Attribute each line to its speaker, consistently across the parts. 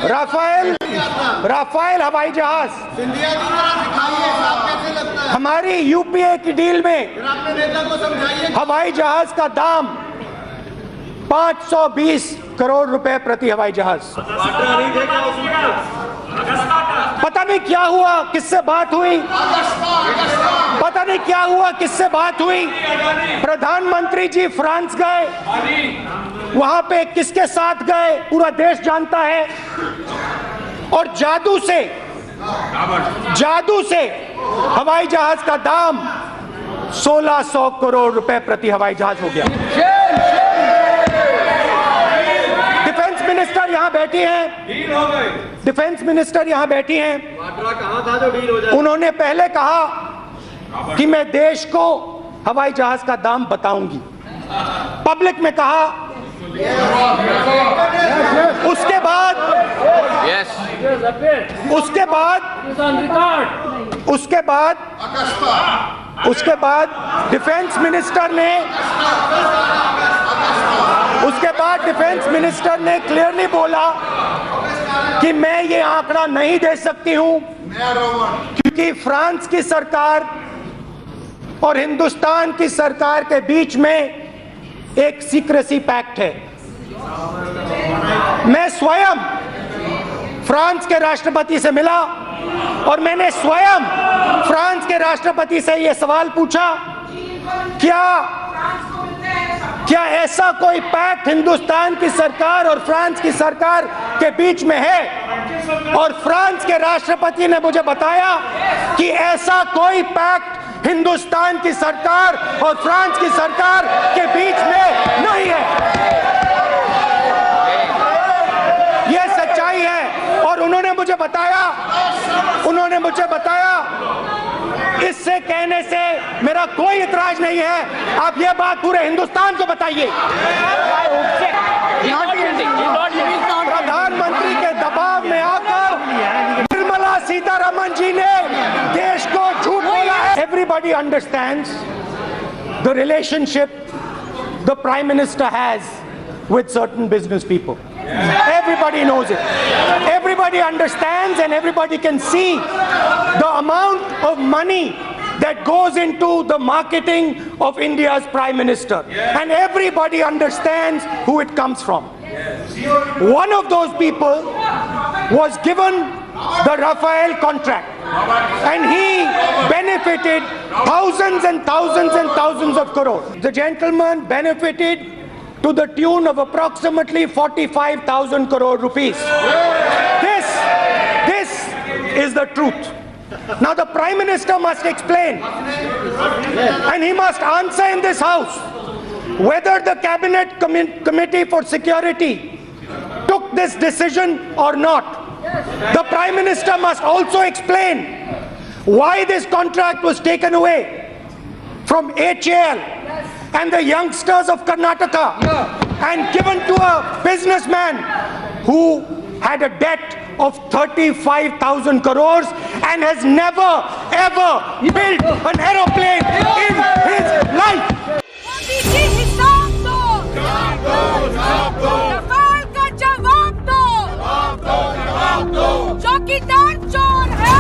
Speaker 1: Rafale हवाई जहाज हमारी यूपीए की डील में हवाई जहाज का दाम 520 करोड़ रुपए प्रति हवाई जहाज। पता नहीं क्या हुआ, किससे बात हुई, पता नहीं क्या हुआ, किससे बात हुई। प्रधानमंत्री जी फ्रांस गए, वहां पे किसके साथ गए पूरा देश जानता है। और जादू से हवाई जहाज का दाम 1600 करोड़ रुपए प्रति हवाई जहाज हो गया। डिफेंस मिनिस्टर यहां बैठी हैं, डिफेंस मिनिस्टर यहां बैठी हैं।
Speaker 2: कहां था जो डील हो जाए? उन्होंने
Speaker 1: पहले कहा कि मैं देश को हवाई जहाज का दाम बताऊंगी, पब्लिक में कहा। उसके बाद डिफेंस मिनिस्टर ने क्लियरली बोला कि मैं ये आंकड़ा नहीं दे सकती हूं क्योंकि फ्रांस की सरकार और हिंदुस्तान की सरकार के बीच में एक सीक्रेसी पैक्ट है। मैं स्वयं फ्रांस के राष्ट्रपति से मिला और मैंने स्वयं फ्रांस के राष्ट्रपति से यह सवाल पूछा, क्या ऐसा कोई पैक्ट हिंदुस्तान की सरकार और फ्रांस की सरकार के बीच में है? और फ्रांस के राष्ट्रपति ने मुझे बताया कि ऐसा कोई पैक्ट हिंदुस्तान की सरकार और फ्रांस की सरकार के बीच में नहीं है। यह सच्चाई है। और उन्होंने मुझे बताया इससे कहने से मेरा कोई इतराज नहीं है। आप ये बात पूरे हिंदुस्तान को बताइए। प्रधानमंत्री के दबाव में आकर निर्मला सीतारमण जी ने देश को झूठ बोला है। Everybody understands the relationship the Prime Minister has with certain business people. Everybody knows it. Everybody understands and everybody can see the amount of money that goes into the marketing of India's Prime Minister. And everybody understands who it comes from. One of those people was given the Rafael contract and he benefited thousands and thousands and thousands of crores. The gentleman benefited to the tune of approximately 45,000 crore rupees. This is the truth. Now the Prime Minister must explain and he must answer in this house whether the Cabinet Committee for Security took this decision or not. The Prime Minister must also explain why this contract was taken away from HAL and the youngsters of Karnataka and given to a businessman who had a debt of 35,000 crores and has never ever built an aeroplane in his life.
Speaker 3: चौकीदार चोर है,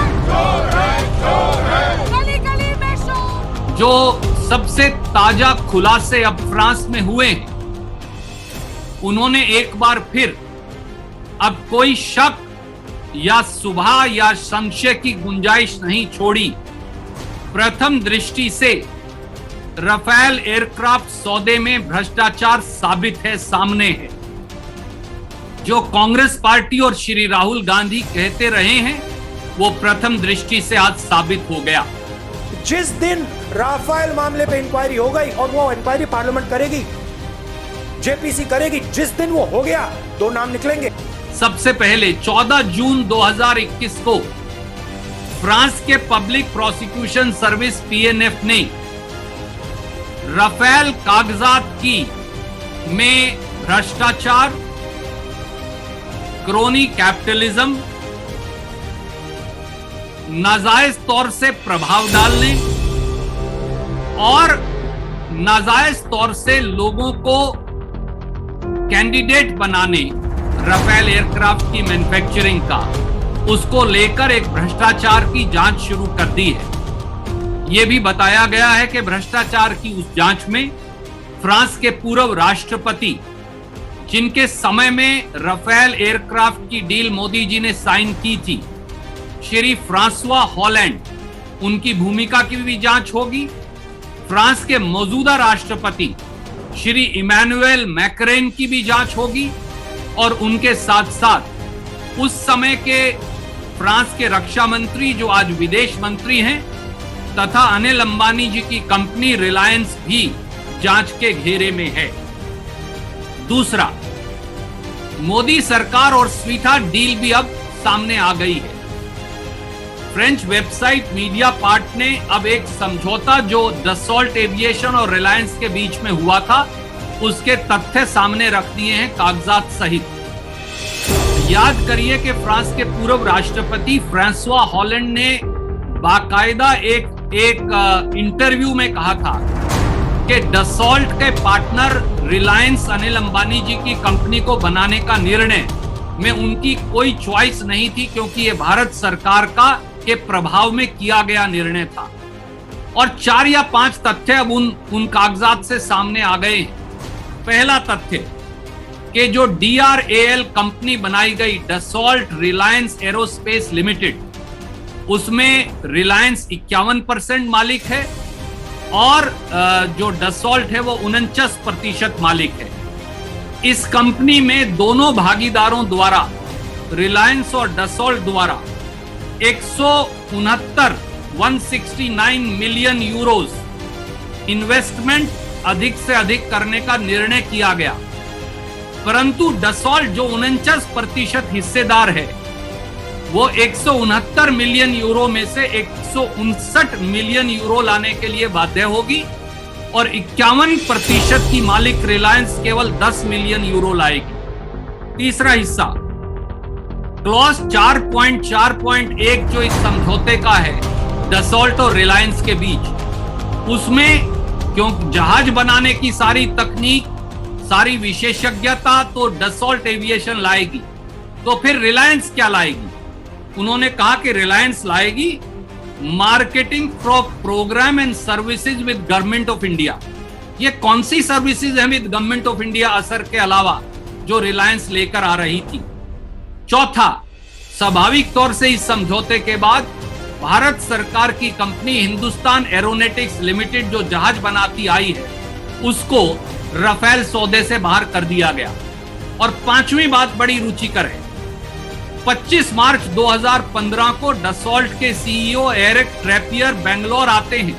Speaker 3: गली गली में शोर।
Speaker 4: जो सबसे ताजा खुलासे अब फ्रांस में हुए, उन्होंने एक बार फिर अब कोई शक या सुबह या संशय की गुंजाइश नहीं छोड़ी। प्रथम दृष्टि से राफेल एयरक्राफ्ट सौदे में भ्रष्टाचार साबित है, सामने है। जो कांग्रेस पार्टी और श्री राहुल गांधी कहते रहे हैं, वो प्रथम दृष्टि से आज साबित हो गया।
Speaker 1: जिस दिन राफेल मामले पे इंक्वायरी हो गई और वो इंक्वायरी पार्लियामेंट करेगी, जेपीसी करेगी, जिस दिन वो हो गया, दो नाम निकलेंगे।
Speaker 4: सबसे पहले 14 जून 2021 को फ्रांस के पब्लिक प्रोसिक्यूशन सर्विस पीएनएफ ने राफेल कागजात की में भ्रष्टाचार, क्रोनी कैपिटलिज्म, नाजायज तौर से प्रभाव डालने और नाजायज तौर से लोगों को कैंडिडेट बनाने राफेल एयरक्राफ्ट की मैन्युफैक्चरिंग का, उसको लेकर एक भ्रष्टाचार की जांच शुरू कर दी है। यह भी बताया गया है कि भ्रष्टाचार की उस जांच में फ्रांस के पूर्व राष्ट्रपति, जिनके समय में राफेल एयरक्राफ्ट की डील मोदी जी ने साइन की थी, श्री फ्रांसवा हॉलैंड, उनकी भूमिका की भी जांच होगी। फ्रांस के मौजूदा राष्ट्रपति श्री इमैनुएल मैक्रोन की भी जांच होगी और उनके साथ साथ उस समय के फ्रांस के रक्षा मंत्री, जो आज विदेश मंत्री हैं, तथा अनिल अंबानी जी की कंपनी रिलायंस भी जांच के घेरे में है। दूसरा, मोदी सरकार और स्वीथा डील भी अब सामने आ गई है। फ्रेंच वेबसाइट मीडिया पार्ट ने अब एक समझौता जो डसॉल्ट एविएशन और रिलायंस के बीच में हुआ था, उसके तथ्य सामने रख दिए हैं कागजात सहित। याद करिए कि फ्रांस के पूर्व राष्ट्रपति फ्रांसवा हॉलैंड ने बाकायदा एक इंटरव्यू में कहा था कि डसॉल्ट के पार्टनर रिलायंस अनिल अंबानी जी की कंपनी को बनाने का निर्णय में उनकी कोई चॉइस नहीं थी, क्योंकि यह भारत सरकार के प्रभाव में किया गया निर्णय था। और 4 या 5 तथ्य अब उन कागजात से सामने आ गए हैं। पहला तथ्य कि जो DRAL कंपनी बनाई गई, डसॉल्ट रिलायंस एरोस्पेस लिमिटेड, उसमें रिलायंस 51% मालिक है और जो डसॉल्ट है वो 49% मालिक है। इस कंपनी में दोनों भागीदारों द्वारा, रिलायंस और डसॉल्ट द्वारा 169 मिलियन यूरोस इन्वेस्टमेंट अधिक से अधिक करने का निर्णय किया गया। परंतु डसॉल्ट जो 49% हिस्सेदार है, वो 169 मिलियन यूरो में से 159 मिलियन यूरो लाने के लिए बाध्य होगी और 51% की मालिक रिलायंस केवल 10 मिलियन यूरो लाएगी। तीसरा हिस्सा, क्लॉज 4.4.1 जो इस समझौते का है डसॉल्ट और रिलायंस के बीच, उसमें क्योंकि जहाज बनाने की सारी तकनीक, सारी विशेषज्ञता तो डसॉल्ट एविएशन लाएगी, तो फिर रिलायंस क्या लाएगी? उन्होंने कहा कि रिलायंस लाएगी marketing programme and services with government of India. ये कौन सी सर्विसेज है विद गवर्नमेंट ऑफ इंडिया असर के अलावा जो रिलायंस लेकर आ रही थी? चौथा, स्वाभाविक तौर से इस समझौते के बाद भारत सरकार की कंपनी हिंदुस्तान एरोनॉटिक्स लिमिटेड जो जहाज बनाती आई है, उसको राफेल सौदे से बाहर कर दिया गया। और पांचवी बात बड़ी रुचिकर है, 25 मार्च 2015 को डसॉल्ट के CEO एरिक ट्रैपियर बेंगलोर आते हैं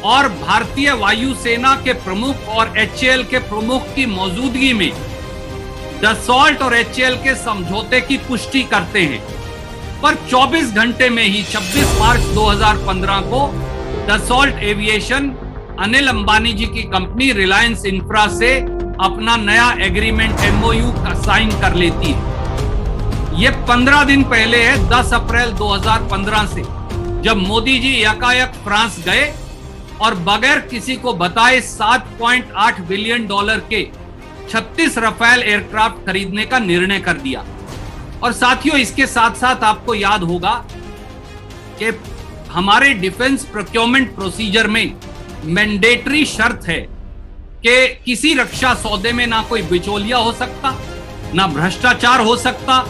Speaker 4: और भारतीय वायुसेना के प्रमुख और HAL के प्रमुख की मौजूदगी में डसॉल्ट और HAL के समझौते की पुष्टि करते हैं। पर 24 घंटे में ही 26 मार्च 2015 को डसॉल्ट एविएशन अनिल अंबानी जी की कंपनी रिलायंस इंफ्रा से अपना नया एग्रीमेंट MOU का साइन कर लेती है। ये 15 दिन पहले है, 10 अप्रैल 2015 से, जब मोदी जी यकायक फ्रांस गए और बगैर किसी को बताए $7.8 बिलियन के 36 राफेल एयरक्राफ्ट खरीदने का निर्णय कर दिया। और साथियों, इसके साथ साथ आपको याद होगा कि हमारे डिफेंस प्रोक्योरमेंट प्रोसीजर में मैंडेटरी शर्त है कि किसी रक्षा सौदे में ना कोई बिचौलिया हो सकता, ना भ्रष्टाचार हो सकता,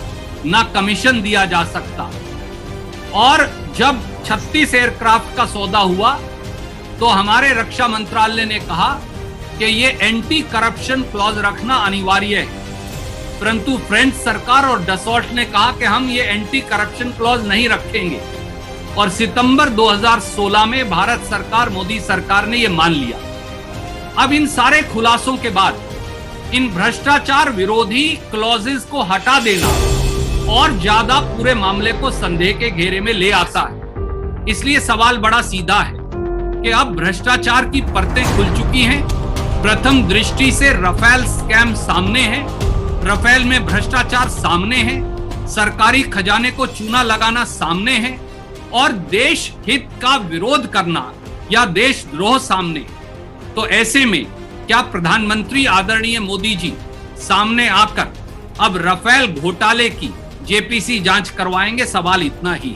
Speaker 4: ना कमीशन दिया जा सकता। और जब 36 एयरक्राफ्ट का सौदा हुआ तो हमारे रक्षा मंत्रालय ने कहा कि ये एंटी करप्शन क्लॉज रखना अनिवार्य है। परंतु फ्रेंच सरकार और डसॉल्ट ने कहा कि हम ये एंटी करप्शन क्लॉज नहीं रखेंगे। और सितंबर 2016 में भारत सरकार, मोदी सरकार ने ये मान लिया। अब इन सारे खुलासों के बाद इन भ्रष्टाचार विरोधी क्लॉजेस को हटा देना और ज्यादा पूरे मामले को संदेह के घेरे में ले आता है। इसलिए सवाल बड़ा सीधा है कि अब भ्रष्टाचार की परतें खुल चुकी हैं। प्रथम दृष्टि से राफेल स्कैम सामने है, राफेल में भ्रष्टाचार सामने है, सरकारी खजाने को चूना लगाना सामने है और देश हित का विरोध करना या देशद्रोह सामने। तो ऐसे में क्या प्रधानमंत्री आदरणीय मोदी जी सामने आकर अब राफेल घोटाले की जेपीसी जांच करवाएंगे, सवाल इतना ही।